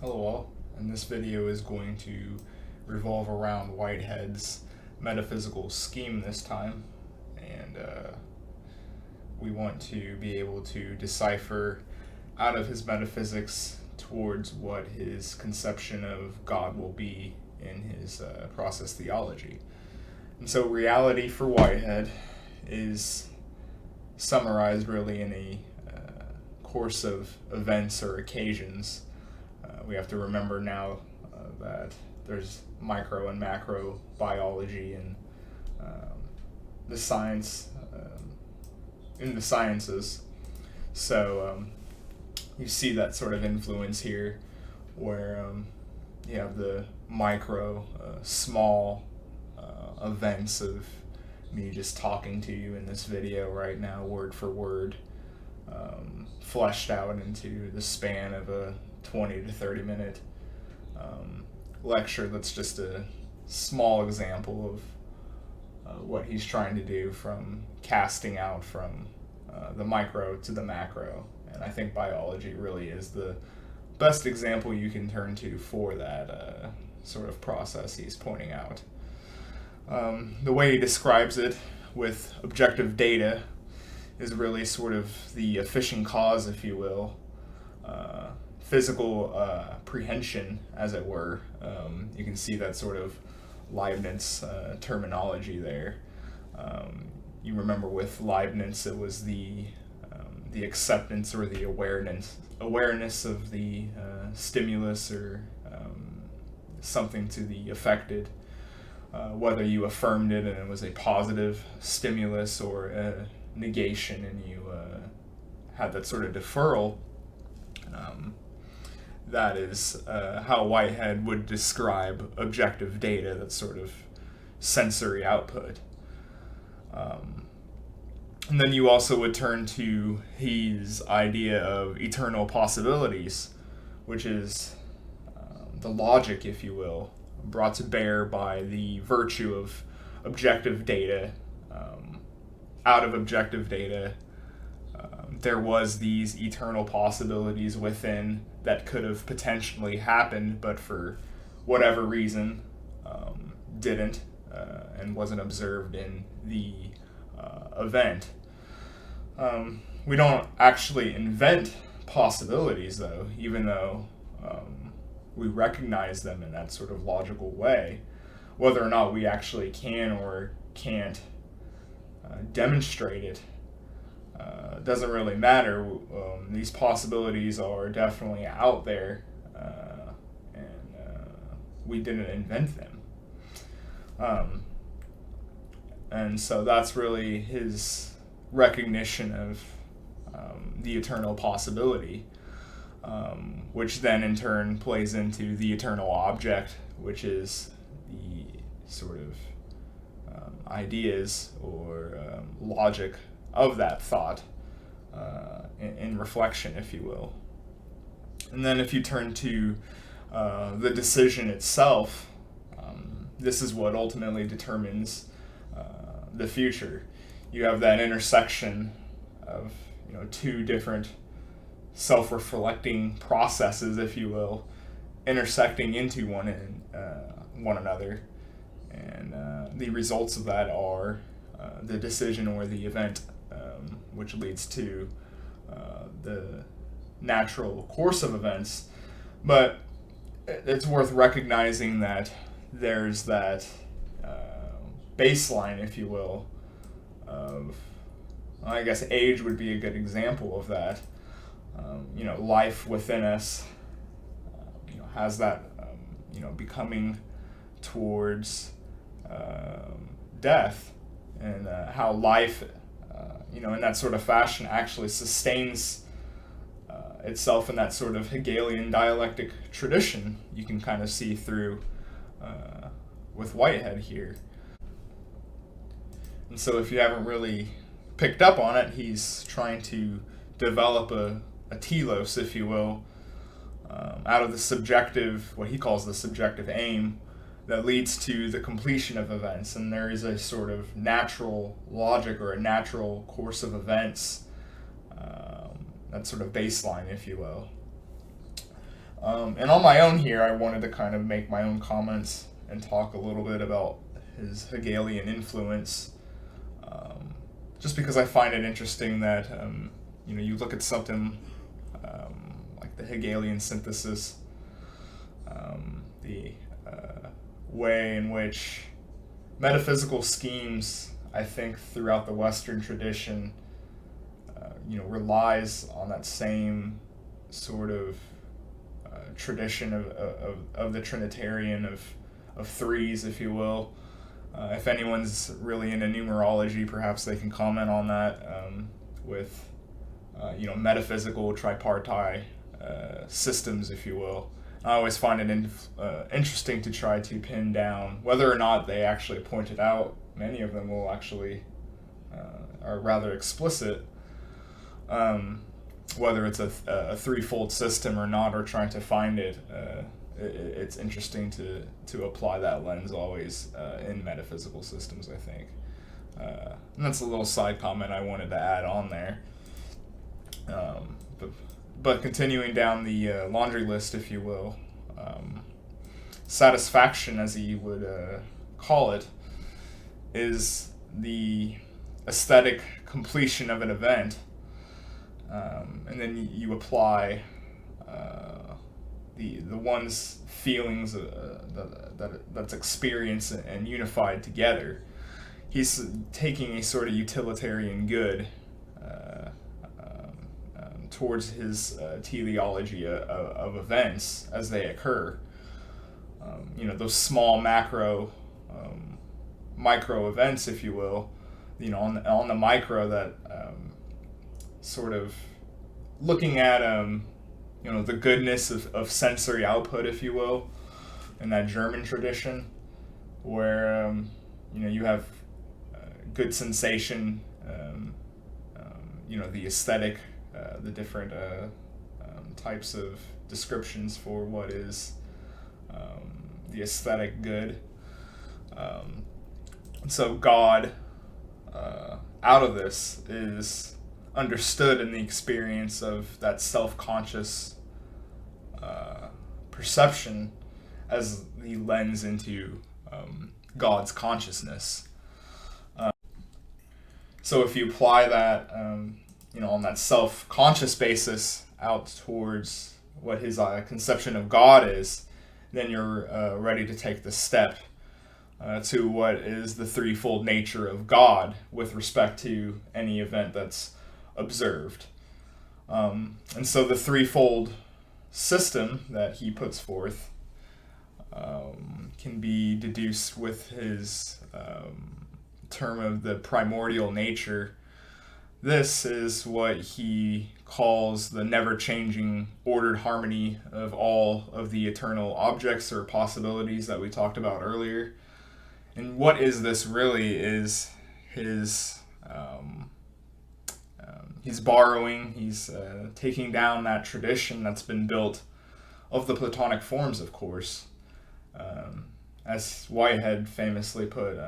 Hello all, and this video is going to revolve around Whitehead's metaphysical scheme this time, and we want to be able to decipher out of his metaphysics towards what his conception of God will be in his process theology. And so reality for Whitehead is summarized really in a course of events or occasions. We have to remember now that there's micro and macro biology and the science in the sciences. So you see that sort of influence here where you have the micro, small events of me just talking to you in this video right now, word for word, fleshed out into the span of a 20 to 30 minute lecture. That's just a small example of what he's trying to do, from casting out from the micro to the macro. And I think biology really is the best example you can turn to for that sort of process he's pointing out. The way he describes it with objective data is really sort of the efficient cause, if you will, physical prehension, as it were. You can see that sort of Leibniz terminology there. You remember with Leibniz, it was the acceptance or the awareness of the stimulus or something to the affected, whether you affirmed it and it was a positive stimulus or a negation and you had that sort of deferral. That is how Whitehead would describe objective data, that sort of sensory output. And then you also would turn to his idea of eternal possibilities, which is the logic, if you will, brought to bear by the virtue of objective data. Out of objective data, there was these eternal possibilities within that could have potentially happened, but for whatever reason didn't and wasn't observed in the event. We don't actually invent possibilities, though, even though we recognize them in that sort of logical way. Whether or not we actually can or can't demonstrate it doesn't really matter. These possibilities are definitely out there, and we didn't invent them. And so that's really his recognition of the eternal possibility, which then in turn plays into the eternal object, which is the sort of ideas or logic of that thought in reflection, if you will. And then if you turn to the decision itself, this is what ultimately determines the future. You have that intersection of two different self-reflecting processes, if you will, intersecting into one another, and the results of that are the decision or the event, which leads to the natural course of events. But it's worth recognizing that there's that baseline, if you will, of, I guess age would be a good example of that. Life within us, has that, becoming towards death, and how life, in that sort of fashion actually sustains itself in that sort of Hegelian dialectic tradition. You can kind of see through with Whitehead here. And so if you haven't really picked up on it, he's trying to develop a telos, if you will, out of the subjective, what he calls the subjective aim, that leads to the completion of events. And there is a sort of natural logic or a natural course of events, that sort of baseline, if you will. And on my own here, I wanted to kind of make my own comments and talk a little bit about his Hegelian influence, just because I find it interesting that you look at something like the Hegelian synthesis, the way in which metaphysical schemes, I think, throughout the Western tradition, relies on that same sort of tradition of the Trinitarian of threes, if you will. If anyone's really into numerology, perhaps they can comment on that with metaphysical tripartite systems, if you will. I always find it interesting to try to pin down whether or not they actually point it out. Many of them will actually are rather explicit, whether it's a threefold system or not, or trying to find it. It's interesting to apply that lens always in metaphysical systems, I think. And that's a little side comment I wanted to add on there. But continuing down the laundry list, if you will, satisfaction, as he would call it, is the aesthetic completion of an event. And then you apply the one's feelings that's experienced and unified together. He's taking a sort of utilitarian good towards his teleology of events as they occur. Those small macro, micro events, if you will. On the micro, that sort of looking at the goodness of sensory output, if you will, in that German tradition, where you have good sensation, the aesthetic, the different types of descriptions for what is the aesthetic good. And so God, out of this, is understood in the experience of that self-conscious perception as the lens into God's consciousness. So if you apply that, on that self-conscious basis out towards what his conception of God is, then you're ready to take the step to what is the threefold nature of God with respect to any event that's observed. And so the threefold system that he puts forth can be deduced with his term of the primordial nature. This is what he calls the never-changing ordered harmony of all of the eternal objects or possibilities that we talked about earlier. And what is this really is his he's borrowing, he's taking down that tradition that's been built of the Platonic forms, of course. As Whitehead famously put,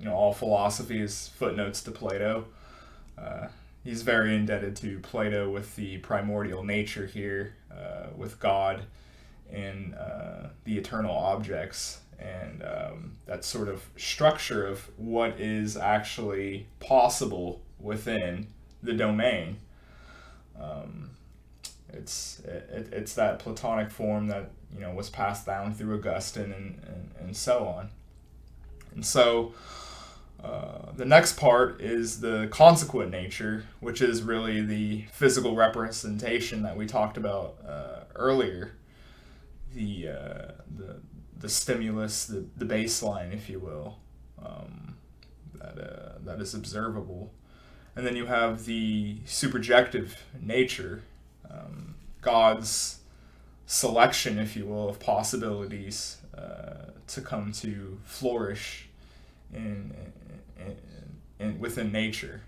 all philosophy is footnotes to Plato. He's very indebted to Plato with the primordial nature here, with God and the eternal objects, and that sort of structure of what is actually possible within the domain. It's that Platonic form that was passed down through Augustine and so on. And so the next part is the consequent nature, which is really the physical representation that we talked about earlier. The stimulus, the baseline, if you will, that is observable. And then you have the superjective nature, God's selection, if you will, of possibilities to come to flourish in within nature.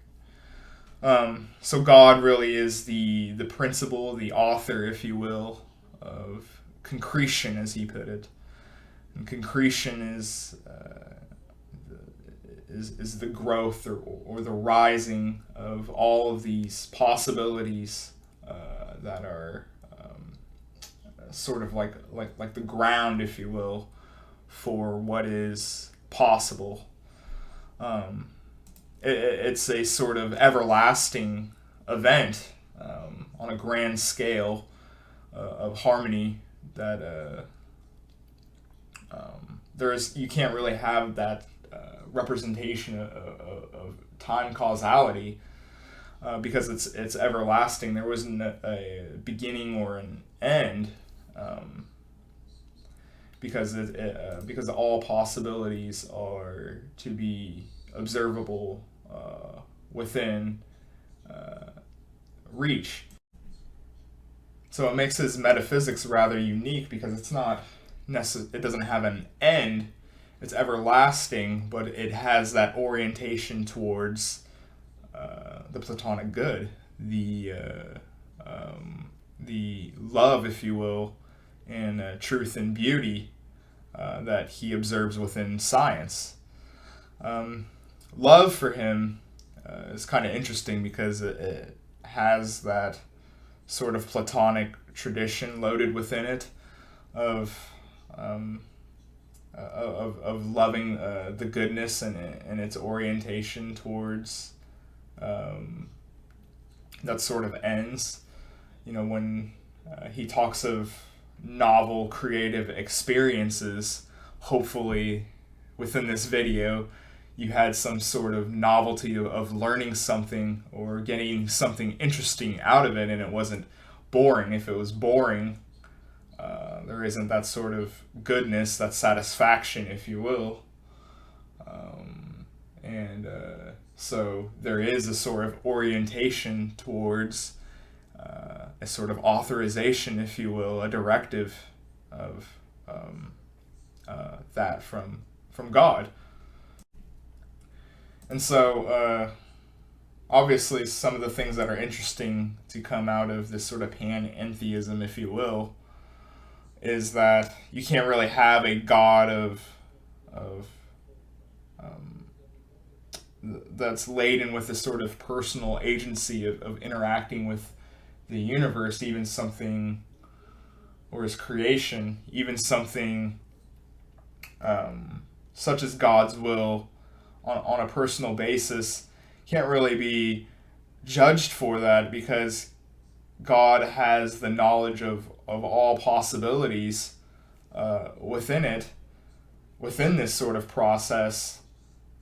So God really is the principle, the author, if you will, of concretion, as he put it. And concretion is the growth or the rising of all of these possibilities that are sort of like the ground, if you will, for what is possible. Um, it's a sort of everlasting event on a grand scale of harmony that there's you can't really have that representation of time causality because it's everlasting. There wasn't a beginning or an end because all possibilities are to be observable within reach. So it makes his metaphysics rather unique because it doesn't have an end. It's everlasting, but it has that orientation towards the Platonic good, the love, if you will, and truth and beauty that he observes within science. Love for him is kind of interesting because it has that sort of Platonic tradition loaded within it of loving the goodness and its orientation towards that sort of ends. When he talks of novel creative experiences, hopefully within this video you had some sort of novelty of learning something or getting something interesting out of it, and it wasn't boring. If it was boring, there isn't that sort of goodness, that satisfaction, if you will. And so there is a sort of orientation towards a sort of authorization, if you will, a directive of that from God. And so, obviously, some of the things that are interesting to come out of this sort of panentheism, if you will, is that you can't really have a God that's laden with this sort of personal agency of interacting with the universe, even something, or his creation, even something such as God's will on a personal basis, can't really be judged for that because God has the knowledge of all possibilities within this sort of process.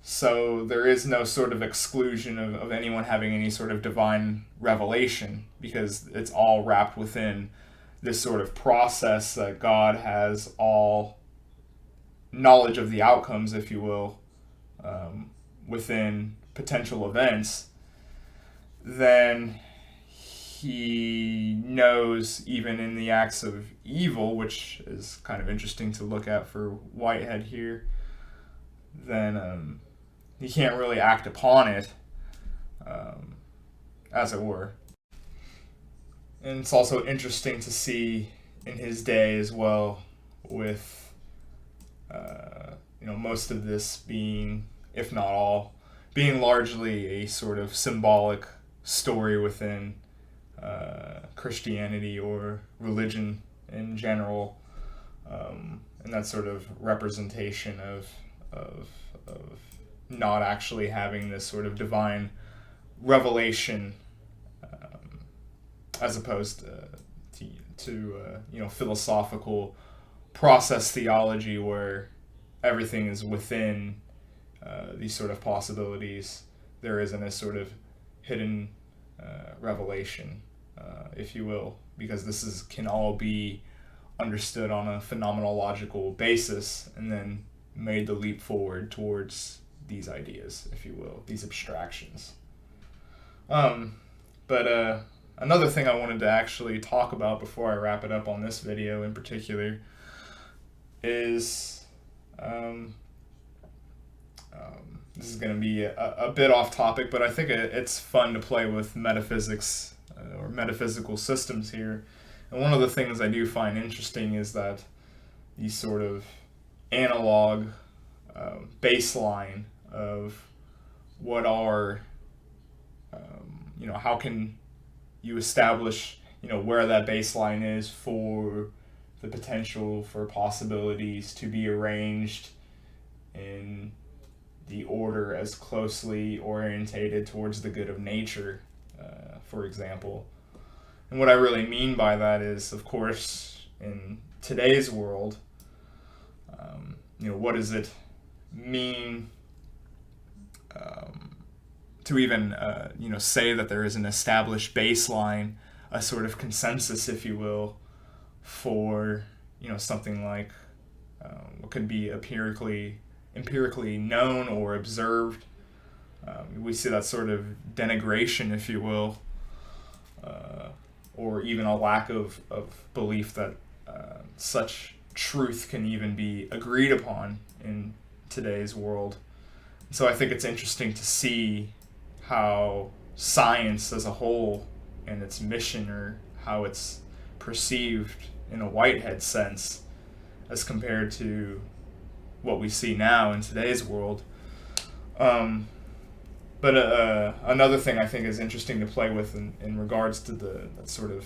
So there is no sort of exclusion of anyone having any sort of divine revelation because it's all wrapped within this sort of process that God has all knowledge of the outcomes, if you will, within potential events. Then he knows even in the acts of evil, which is kind of interesting to look at for Whitehead here, then he can't really act upon it, as it were. And it's also interesting to see in his day as well, with most of this being, if not all, being largely a sort of symbolic story within Christianity or religion in general, and that sort of representation of not actually having this sort of divine revelation, as opposed to philosophical process theology where everything is within these sort of possibilities. There isn't a sort of hidden revelation, if you will, because this can all be understood on a phenomenological basis and then made the leap forward towards these ideas, if you will, these abstractions. But another thing I wanted to actually talk about before I wrap it up on this video in particular is this is going to be a bit off topic, but I think it's fun to play with metaphysics or metaphysical systems here. And one of the things I do find interesting is that these sort of analog baseline of what are, how can you establish, where that baseline is for the potential for possibilities to be arranged in the order as closely orientated towards the good of nature, for example. And what I really mean by that is, of course, in today's world, what does it mean to even say that there is an established baseline, a sort of consensus, if you will, for something like what could be empirically known or observed. We see that sort of denigration, if you will, or even a lack of belief that such truth can even be agreed upon in today's world. So I think it's interesting to see how science as a whole and its mission, or how it's perceived in a Whitehead sense, as compared to what we see now in today's world. But another thing I think is interesting to play with in regards to that sort of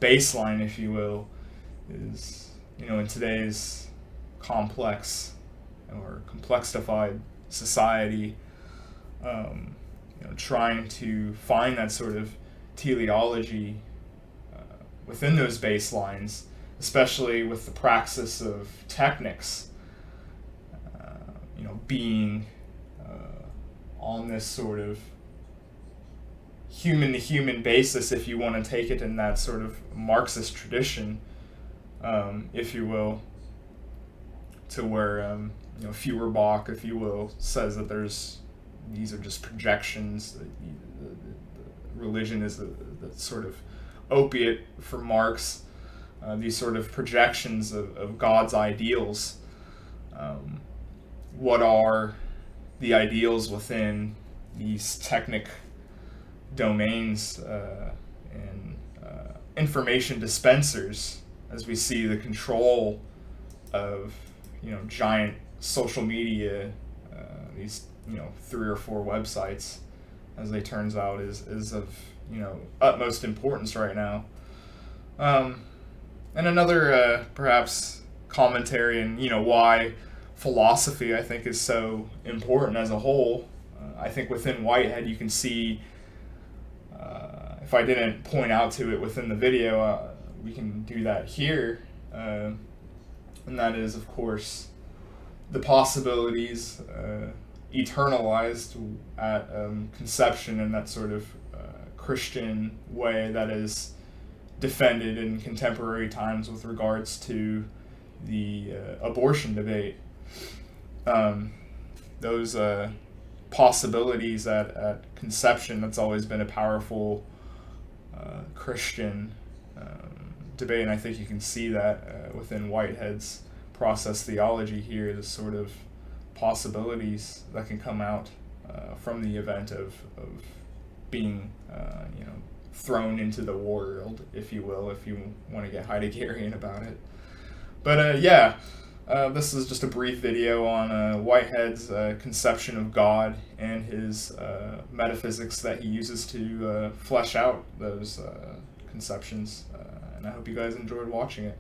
baseline, if you will, is, in today's complex or complexified society, trying to find that sort of teleology within those baselines, especially with the praxis of technics, being on this sort of human-to-human basis, if you want to take it in that sort of Marxist tradition, if you will, to where Feuerbach, if you will, says that these are just projections. The religion is the sort of opiate for Marx. These sort of projections of God's ideals. What are the ideals within these technic domains and information dispensers, as we see the control of giant social media, these 3 or 4 websites, as it turns out, is of utmost importance right now. And another perhaps commentary, and why philosophy, I think, is so important as a whole. I think within Whitehead you can see, if I didn't point out to it within the video, we can do that here, and that is, of course, the possibilities eternalized at conception, in that sort of Christian way that is defended in contemporary times with regards to the abortion debate. Those possibilities at conception, that's always been a powerful Christian debate, and I think you can see that within Whitehead's process theology here, the sort of possibilities that can come out from the event of being thrown into the world, if you will, if you want to get Heideggerian about it. But this is just a brief video on Whitehead's conception of God and his metaphysics that he uses to flesh out those conceptions. And I hope you guys enjoyed watching it.